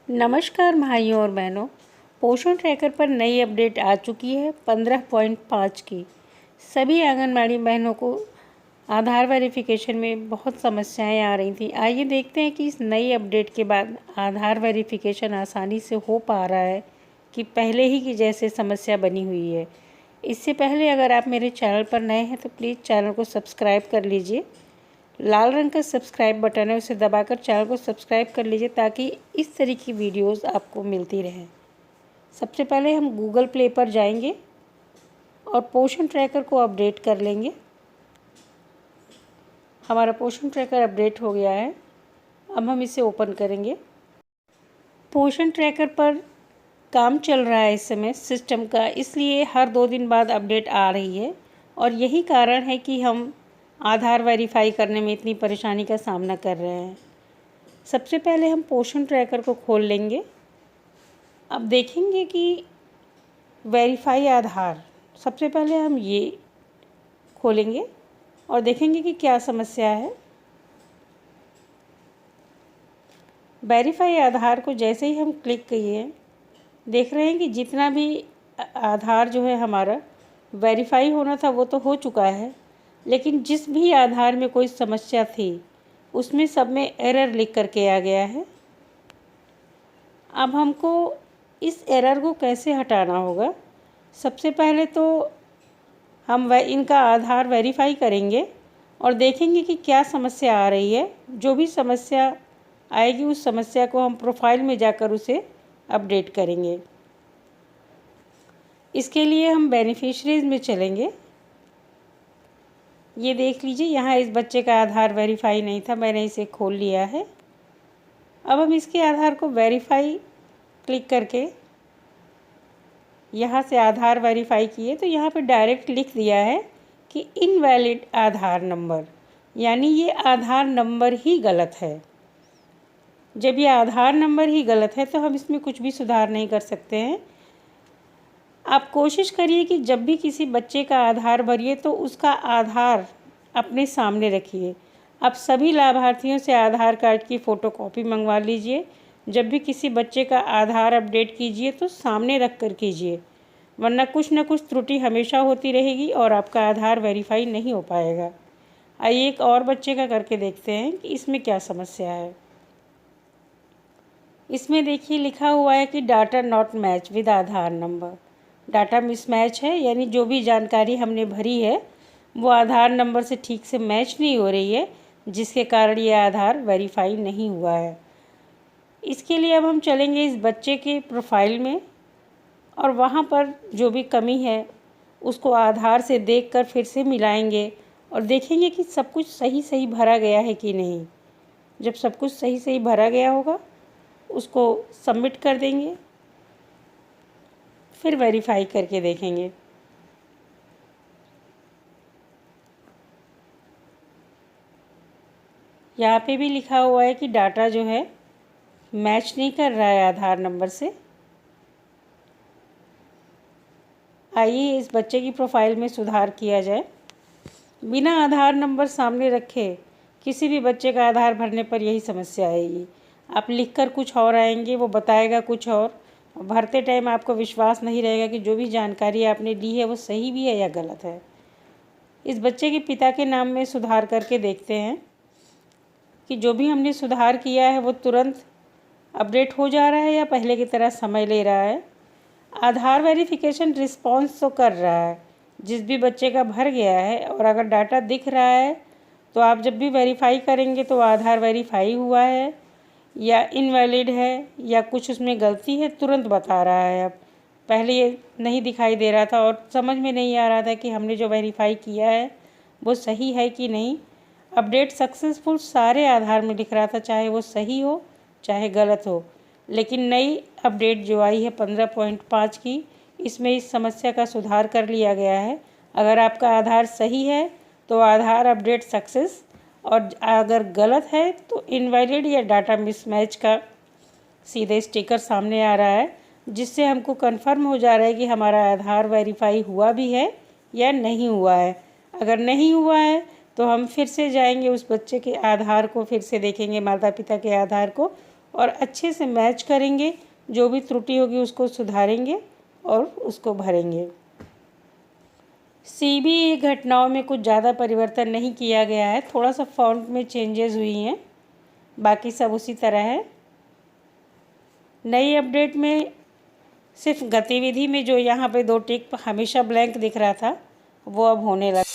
नमस्कार भाइयों और बहनों। पोषण ट्रैकर पर नई अपडेट आ चुकी है 15.5 की। सभी आंगनबाड़ी बहनों को आधार वेरिफिकेशन में बहुत समस्याएं आ रही थी। आइए देखते हैं कि इस नई अपडेट के बाद आधार वेरिफिकेशन आसानी से हो पा रहा है कि पहले ही की जैसे समस्या बनी हुई है। इससे पहले अगर आप मेरे चैनल पर नए हैं तो प्लीज़ चैनल को सब्सक्राइब कर लीजिए। लाल रंग का सब्सक्राइब बटन है, उसे दबाकर चैनल को सब्सक्राइब कर लीजिए ताकि इस तरह की वीडियोस आपको मिलती रहें। सबसे पहले हम गूगल प्ले पर जाएंगे और पोषण ट्रैकर को अपडेट कर लेंगे। हमारा पोषण ट्रैकर अपडेट हो गया है। अब हम इसे ओपन करेंगे। पोषण ट्रैकर पर काम चल रहा है इस समय सिस्टम का, इसलिए हर 2 दिन बाद अपडेट आ रही है और यही कारण है कि हम आधार वेरीफाई करने में इतनी परेशानी का सामना कर रहे हैं। सबसे पहले हम पोषण ट्रैकर को खोल लेंगे। अब देखेंगे कि वेरीफाई आधार, सबसे पहले हम ये खोलेंगे और देखेंगे कि क्या समस्या है। वेरीफाई आधार को जैसे ही हम क्लिक किए, देख रहे हैं कि जितना भी आधार जो है हमारा वेरीफाई होना था वो तो हो चुका है, लेकिन जिस भी आधार में कोई समस्या थी उसमें सब में एरर लिख करके आ गया है। अब हमको इस एरर को कैसे हटाना होगा। सबसे पहले तो हम इनका आधार वेरीफाई करेंगे और देखेंगे कि क्या समस्या आ रही है। जो भी समस्या आएगी उस समस्या को हम प्रोफाइल में जाकर उसे अपडेट करेंगे। इसके लिए हम बेनिफिशरीज़ में चलेंगे। ये देख लीजिए, यहाँ इस बच्चे का आधार वेरीफाई नहीं था, मैंने इसे खोल लिया है। अब हम इसके आधार को वेरीफाई क्लिक करके यहाँ से आधार वेरीफाई किए तो यहाँ पे डायरेक्ट लिख दिया है कि इनवैलिड आधार नंबर, यानी ये आधार नंबर ही गलत है। जब ये आधार नंबर ही गलत है तो हम इसमें कुछ भी सुधार नहीं कर सकते हैं। आप कोशिश करिए कि जब भी किसी बच्चे का आधार भरिए तो उसका आधार अपने सामने रखिए। आप सभी लाभार्थियों से आधार कार्ड की फ़ोटोकॉपी मंगवा लीजिए। जब भी किसी बच्चे का आधार अपडेट कीजिए तो सामने रख कर कीजिए, वरना कुछ न कुछ त्रुटि हमेशा होती रहेगी और आपका आधार वेरीफाई नहीं हो पाएगा। आइए एक और बच्चे का करके देखते हैं कि इसमें क्या समस्या है। इसमें देखिए लिखा हुआ है कि data not match with Aadhaar number. Data mismatch है, यानी जो भी जानकारी हमने भरी है वो आधार नंबर से ठीक से मैच नहीं हो रही है, जिसके कारण ये आधार वेरीफाई नहीं हुआ है। इसके लिए अब हम चलेंगे इस बच्चे के प्रोफाइल में और वहाँ पर जो भी कमी है उसको आधार से देखकर फिर से मिलाएंगे और देखेंगे कि सब कुछ सही सही भरा गया है कि नहीं। जब सब कुछ सही सही भरा गया होगा उसको सबमिट कर देंगे, फिर वेरीफाई करके देखेंगे। यहाँ पे भी लिखा हुआ है कि डाटा जो है मैच नहीं कर रहा है आधार नंबर से। आइए इस बच्चे की प्रोफाइल में सुधार किया जाए। बिना आधार नंबर सामने रखे किसी भी बच्चे का आधार भरने पर यही समस्या आएगी। आप लिखकर कुछ और आएंगे, वो बताएगा कुछ और भरते टाइम आपको विश्वास नहीं रहेगा कि जो भी जानकारी आपने दी है वो सही भी है या गलत है। इस बच्चे के पिता के नाम में सुधार करके देखते हैं कि जो भी हमने सुधार किया है वो तुरंत अपडेट हो जा रहा है या पहले की तरह समय ले रहा है। आधार वेरिफिकेशन रिस्पॉन्स तो कर रहा है, जिस भी बच्चे का भर गया है, और अगर डाटा दिख रहा है तो आप जब भी वेरीफाई करेंगे तो आधार वेरीफाई हुआ है या इनवैलिड है या कुछ उसमें गलती है तुरंत बता रहा है। अब पहले ये नहीं दिखाई दे रहा था और समझ में नहीं आ रहा था कि हमने जो वेरीफाई किया है वो सही है कि नहीं। अपडेट सक्सेसफुल सारे आधार में लिख रहा था, चाहे वो सही हो चाहे गलत हो। लेकिन नई अपडेट जो आई है 15.5 की, इसमें इस समस्या का सुधार कर लिया गया है। अगर आपका आधार सही है तो आधार अपडेट सक्सेस, और अगर गलत है तो इनवैलिड या डाटा मिसमैच का सीधे स्टिकर सामने आ रहा है, जिससे हमको कंफर्म हो जा रहा है कि हमारा आधार वेरीफाई हुआ भी है या नहीं हुआ है। अगर नहीं हुआ है तो हम फिर से जाएंगे उस बच्चे के आधार को फिर से देखेंगे, माता पिता के आधार को, और अच्छे से मैच करेंगे। जो भी त्रुटि होगी उसको सुधारेंगे और उसको भरेंगे। सीबी घटनाओं में कुछ ज़्यादा परिवर्तन नहीं किया गया है, थोड़ा सा फ़ॉन्ट में चेंजेस हुई हैं, बाकी सब उसी तरह है। नई अपडेट में सिर्फ गतिविधि में जो यहाँ पे 2 टिक हमेशा ब्लैंक दिख रहा था वो अब होने लगा।